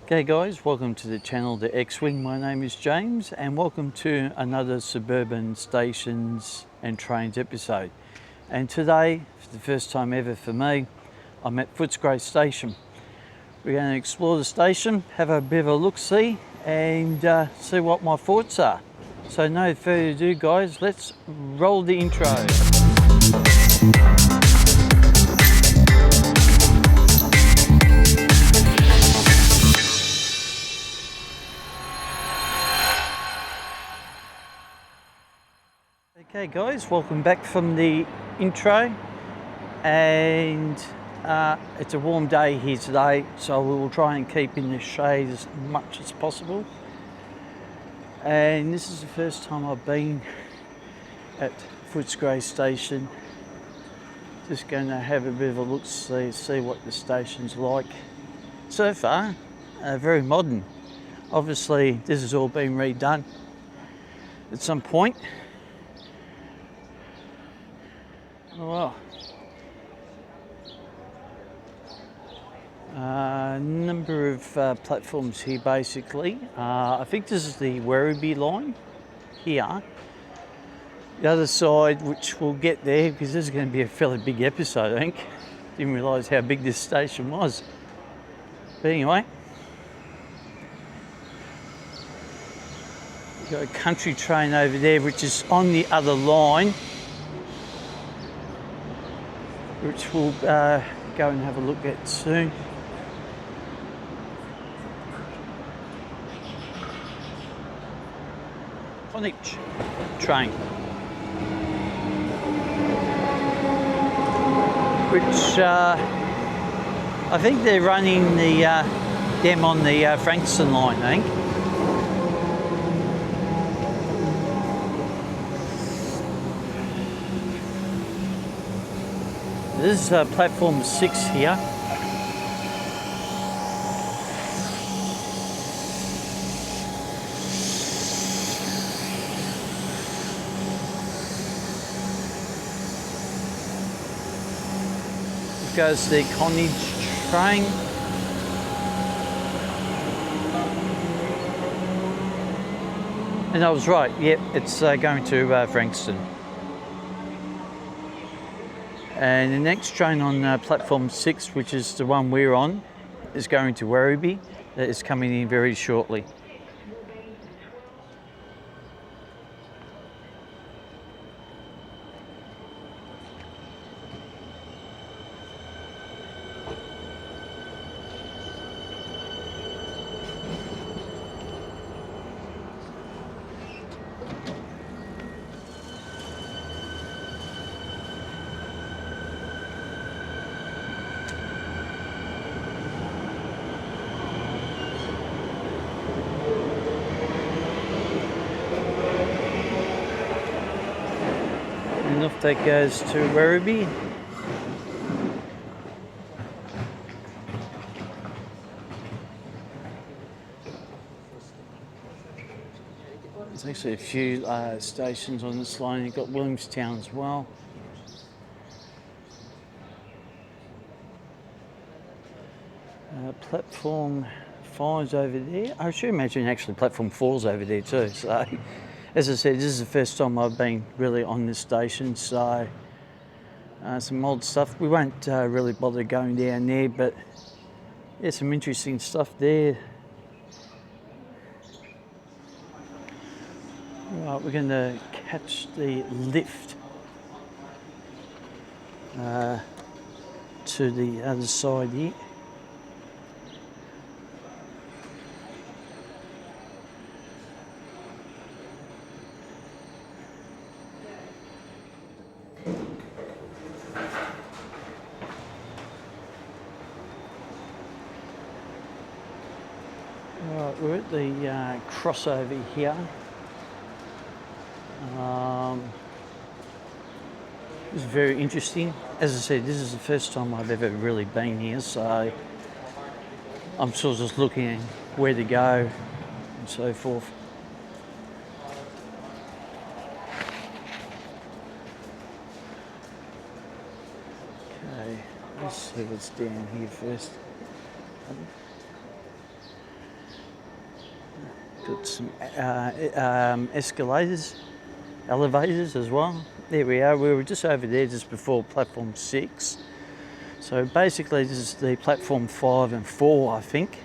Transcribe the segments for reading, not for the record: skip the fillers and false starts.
Okay guys, welcome to the channel The X-Wing. My name is James and welcome to another suburban stations and trains episode. And today, for the first time ever for me, I'm at Footscray station. We're going to explore the station, have a bit of a look-see and see what my thoughts are. So no further ado guys, let's roll the intro. Okay guys, welcome back from the intro, and it's a warm day here today, so we will try and keep in the shade as much as possible. And this is the first time I've been at Footscray station. Just going to have a bit of a look, see what the station's like. So far, very modern. Obviously this has all been redone at some point. Well, number of platforms here basically. I think this is the Werribee line here. The other side, which we'll get there because this is going to be a fairly big episode, I think. Didn't realise how big this station was. But anyway, we've got a country train over there which is on the other line, which we'll go and have a look at soon. Tonnage train, which I think they're running them on the Frankston line, I think. This is platform 6 here. Here goes the tonnage train. And I was right, yep, it's going to Frankston. And the next train on platform 6, which is the one we're on, is going to Werribee. That is coming in very shortly. And off that goes to Werribee. There's actually a few stations on this line. You've got Williamstown as well. Platform 5's over there. I should imagine actually platform 4's over there too. So, as I said, this is the first time I've been really on this station, so some old stuff. We won't really bother going down there, but there's some interesting stuff there. Right, we're going to catch the lift to the other side here. Right, we're at the crossover here. It's very interesting. As I said, this is the first time I've ever really been here, so I'm sort of just looking at where to go and so forth. Okay, let's see what's down here first. Got some escalators, elevators as well. There we are. We were just over there just before platform 6. So basically this is the platform 5 and 4, I think.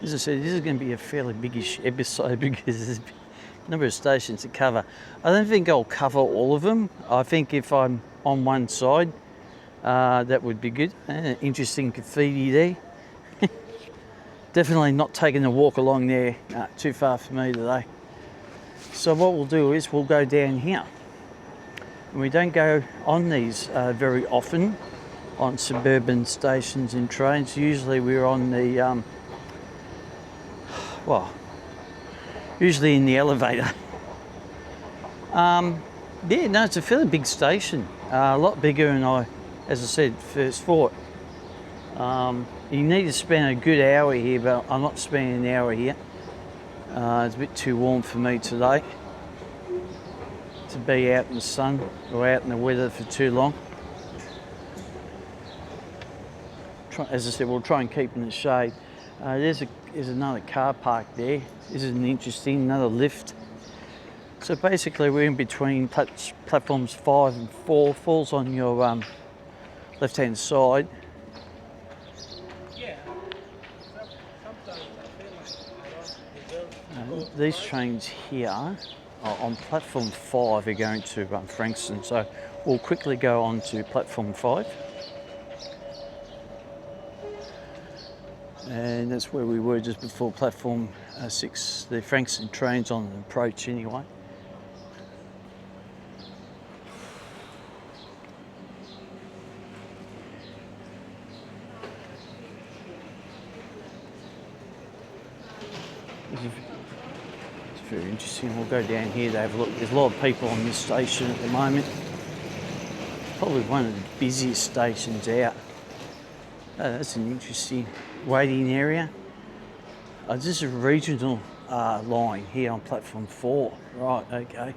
As I said, this is going to be a fairly biggish episode because there's a number of stations to cover. I don't think I'll cover all of them. I think if I'm on one side, that would be good. Interesting graffiti there. Definitely not taking a walk along there, too far for me today. So what we'll do is we'll go down here. And we don't go on these very often on suburban stations and trains. Usually we're on the, usually in the elevator. Yeah, no, it's a fairly big station. A lot bigger than I, as I said, first thought. You need to spend a good hour here, but I'm not spending an hour here. It's a bit too warm for me today to be out in the sun or out in the weather for too long. As I said, we'll try and keep in the shade. There's another car park there. This is an interesting, another lift. So basically we're in between platforms 5 and 4, falls on your left hand side. These trains here are on platform 5 are going to Frankston, so we'll quickly go on to platform 5. And that's where we were just before platform 6. The Frankston train's on an approach anyway. It's very interesting. We'll go down here to have a look. There's a lot of people on this station at the moment. Probably one of the busiest stations out. That's an interesting waiting area. This is a regional line here on platform 4. Right, okay.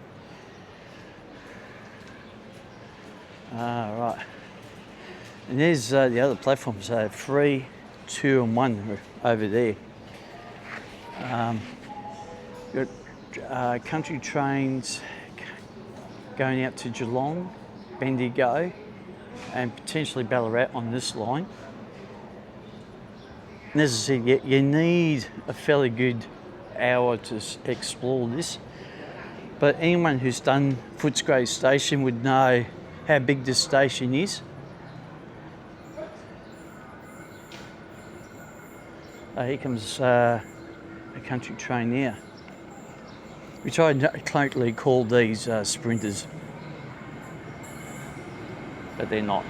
Right. And there's the other platforms, 3, 2 and 1 over there. Got country trains going out to Geelong, Bendigo and potentially Ballarat on this line. And as I said, you need a fairly good hour to explore this. But anyone who's done Footscray station would know how big this station is. Here comes a country train there, which I colloquially call these sprinters, but they're not.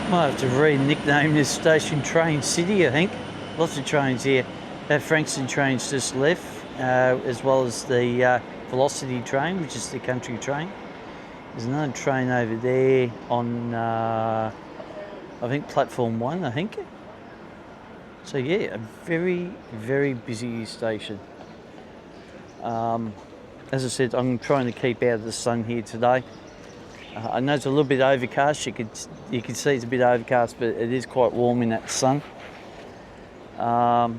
Might have to re-nickname this station Train City, I think. Lots of trains here. That Frankston train's just left, as well as the Velocity train, which is the country train. There's another train over there on, I think, platform 1, I think. So yeah, a very, very busy station. As I said, I'm trying to keep out of the sun here today. I know it's a little bit overcast. You can see it's a bit overcast, but it is quite warm in that sun. We'll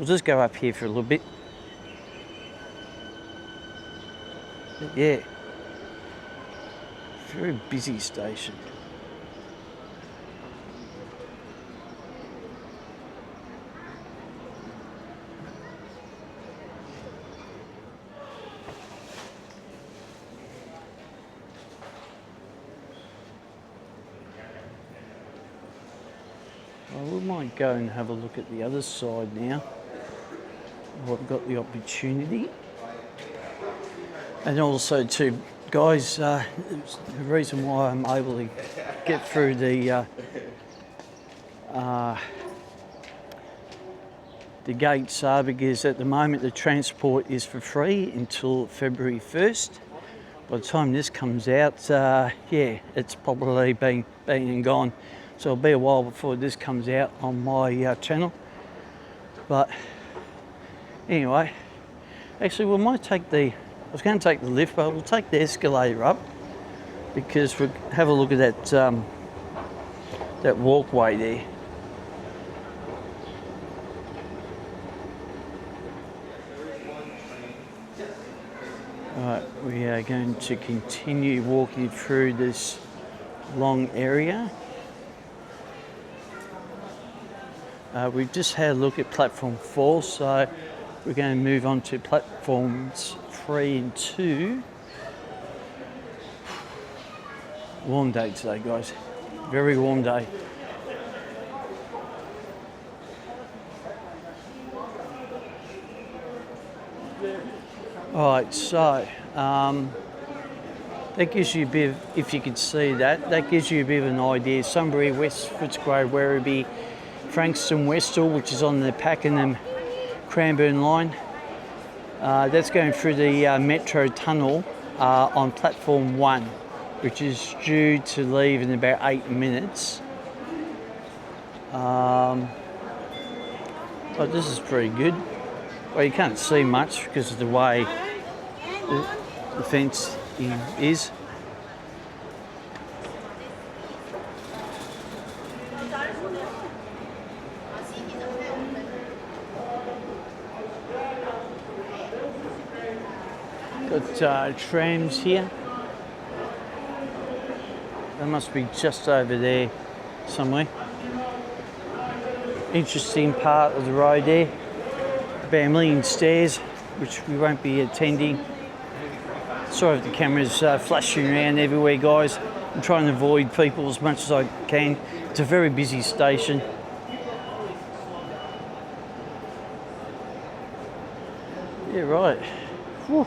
just go up here for a little bit. But yeah, very busy station. We might go and have a look at the other side now. I've got the opportunity. And also too, guys, the reason why I'm able to get through the gates are because at the moment the transport is for free until February 1st. By the time this comes out, yeah, it's probably been and gone. So it'll be a while before this comes out on my channel. But anyway, actually we might take I was going to take the lift, but we'll take the escalator up because we'll have a look at that walkway there. Alright, we are going to continue walking through this long area. We've just had a look at platform 4, so we're going to move on to platforms 3 and 2. Warm day today, guys. Very warm day. Alright, so that gives you a bit of, if you can see that gives you a bit of an idea. Sunbury, West Footscray, Werribee, Frankston, Westall, which is on the Pakenham Cranbourne line. That's going through the metro tunnel on platform 1, which is due to leave in about 8 minutes. But this is pretty good. Well, you can't see much because of the way the fence is. Got trams here. They must be just over there somewhere. Interesting part of the road there. About a million stairs, which we won't be attending. Sorry if the camera's flashing around everywhere, guys. I'm trying to avoid people as much as I can. It's a very busy station. Yeah, right. Whew.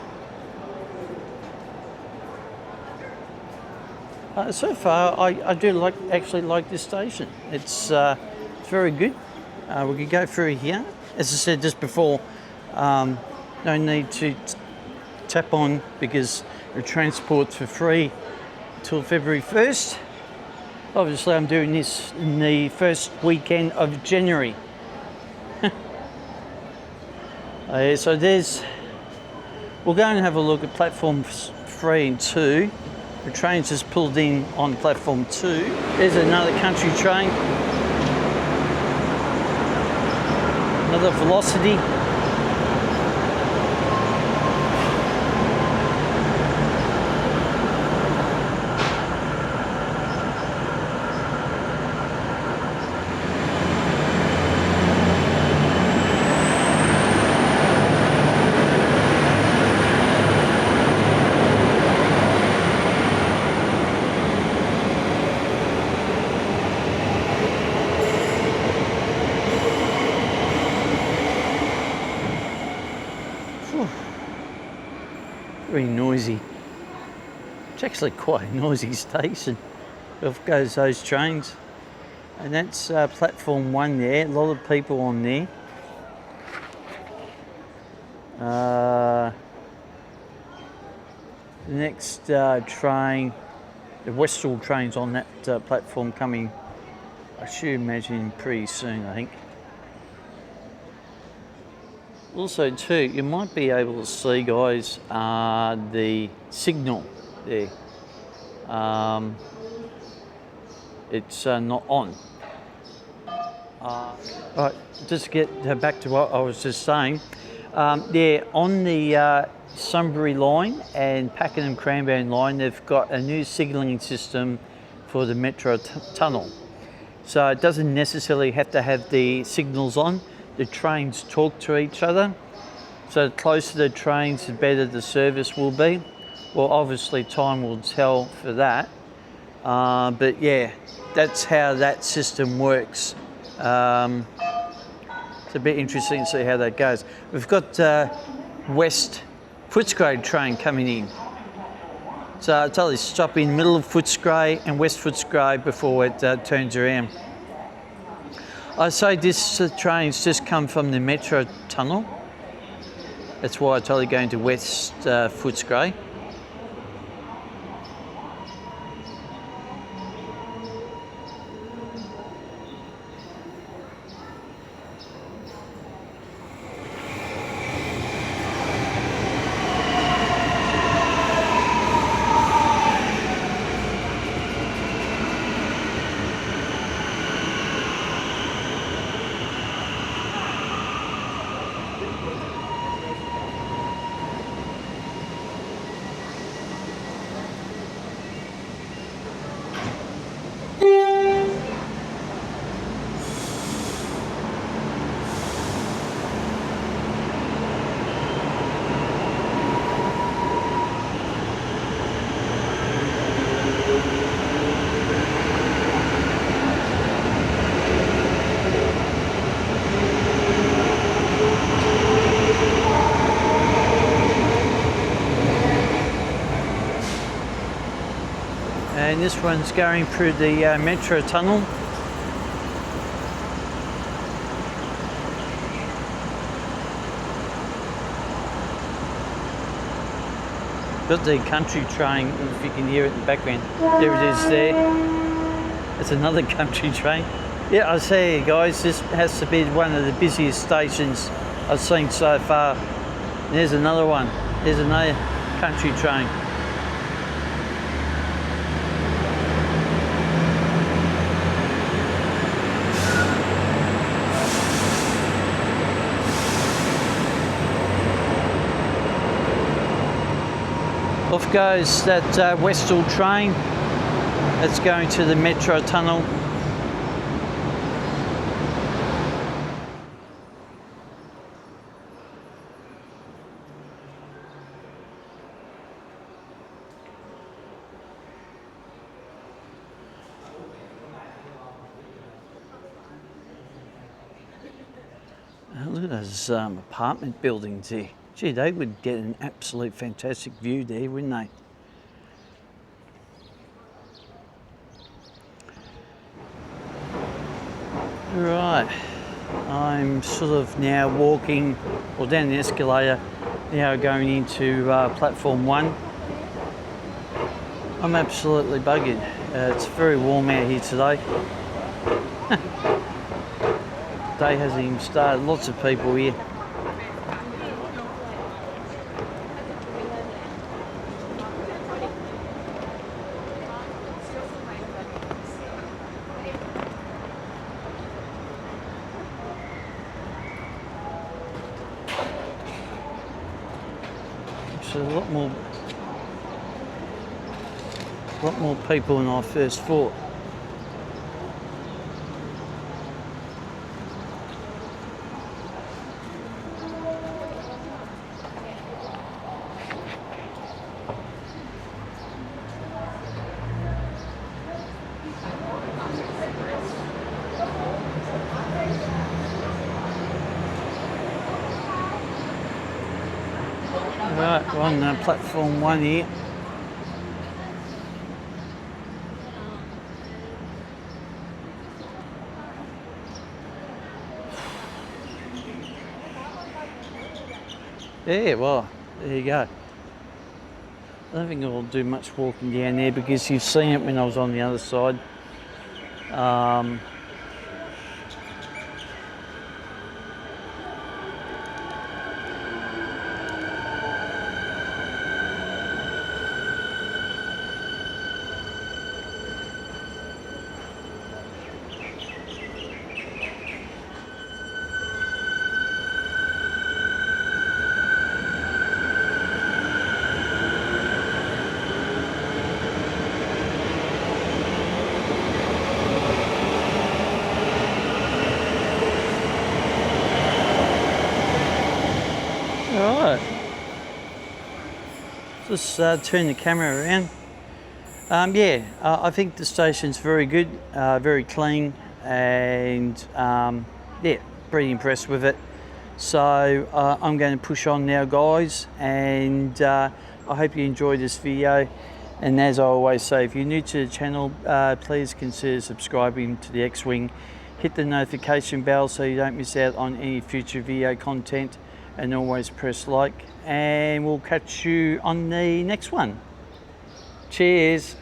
So far, I do actually like this station. It's very good. We could go through here. As I said just before, no need to tap on because the transport's for free till February 1st. Obviously, I'm doing this in the first weekend of January. So we'll go and have a look at platforms 3 and 2. The train's just pulled in on platform 2. There's another country train. Another Velocity. Very noisy. It's actually quite a noisy station. Off goes those trains. And that's platform 1 there. A lot of people on there. The next train, the Westall train's on that platform coming, I should imagine, pretty soon, I think. Also too, you might be able to see, guys, the signal there. It's not on. Right, just to get back to what I was just saying. Yeah, on the Sunbury line and Pakenham Cranbourne line, they've got a new signalling system for the metro tunnel. So it doesn't necessarily have to have the signals on. The trains talk to each other. So the closer the trains, the better the service will be. Well, obviously time will tell for that. But yeah, that's how that system works. So It's a bit interesting to see how that goes. We've got West Footscray train coming in. So I tell you, stop in the middle of Footscray and West Footscray before it turns around. I say this train's just come from the metro tunnel. That's why I tell you going to West Footscray. And this one's going through the metro tunnel. Got the country train, if you can hear it in the background. There it is there. It's another country train. Yeah, I say, guys, this has to be one of the busiest stations I've seen so far. And there's another one. There's another country train. Off goes that Westall train that's going to the metro tunnel. Look at those apartment buildings here. Gee, they would get an absolute fantastic view there, wouldn't they? Right, I'm sort of now walking, or down the escalator, now going into platform 1. I'm absolutely buggered. It's very warm out here today. Day hasn't even started, lots of people here. So a lot more people than I first thought. Right, we're on platform 1 here. Yeah, well, there you go. I don't think I'll do much walking down there because you've seen it when I was on the other side. Alright, just turn the camera around. I think the station's very good, very clean, and yeah, pretty impressed with it. So I'm going to push on now, guys, and I hope you enjoyed this video. And as I always say, if you're new to the channel, please consider subscribing to the X-Wing. Hit the notification bell so you don't miss out on any future video content, and always press like, and we'll catch you on the next one. Cheers.